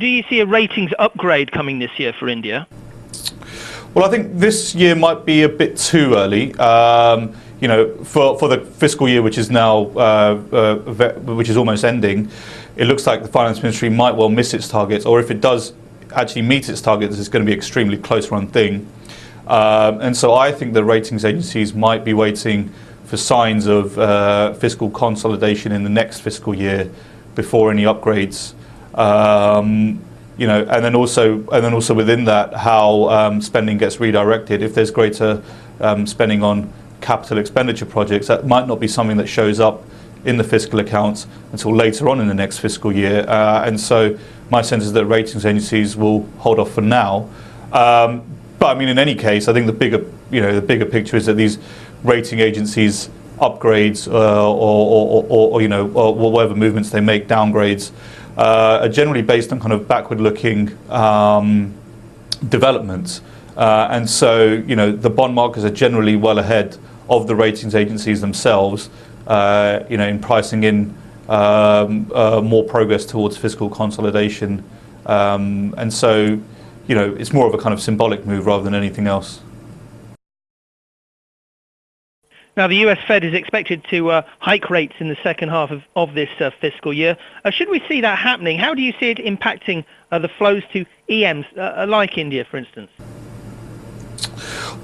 do you see a ratings upgrade coming this year for India? Well, I think this year might be a bit too early. You know, for the fiscal year, which is now which is almost ending, it looks like the finance ministry might well miss its targets, or if it does actually meet its targets, it's going to be an extremely close-run thing. And so I think the ratings agencies might be waiting for signs of fiscal consolidation in the next fiscal year before any upgrades. You know, and then also within that, how spending gets redirected. If there's greater spending on capital expenditure projects, that might not be something that shows up in the fiscal accounts until later on in the next fiscal year. And so my sense is that ratings agencies will hold off for now. But I mean, in any case, I think the bigger picture is that these rating agencies upgrades or you know, or whatever movements they make, downgrades, are generally based on kind of backward-looking developments. And so, you know, the bond markets are generally well ahead of the ratings agencies themselves, you know, in pricing in more progress towards fiscal consolidation. And so, you know, it's more of a kind of symbolic move rather than anything else. Now, the US Fed is expected to hike rates in the second half of this fiscal year. Should we see that happening, how do you see it impacting the flows to EMs like India, for instance?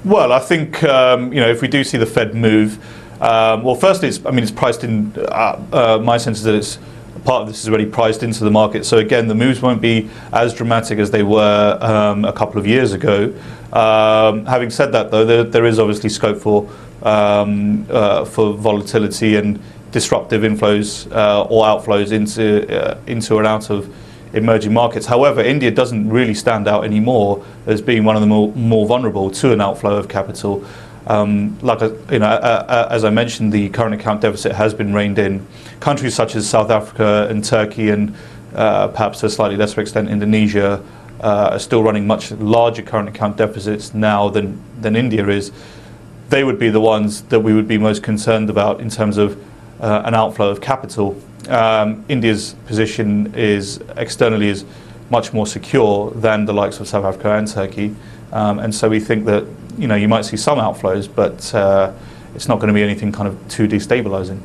Well, I think, you know, if we do see the Fed move, well, firstly, it's priced in, my sense is that it's part of this is already priced into the market. So again, the moves won't be as dramatic as they were a couple of years ago. Having said that, though, there is obviously scope for volatility and disruptive inflows or outflows into and out of emerging markets. However, India doesn't really stand out anymore as being one of the more vulnerable to an outflow of capital. Like you know, as I mentioned, the current account deficit has been reined in. Countries such as South Africa and Turkey, and perhaps to a slightly lesser extent Indonesia, are still running much larger current account deficits now than India is. They would be the ones that we would be most concerned about in terms of an outflow of capital. India's position externally is much more secure than the likes of South Africa and Turkey, and so we think that, you know, you might see some outflows, but it's not going to be anything kind of too destabilizing.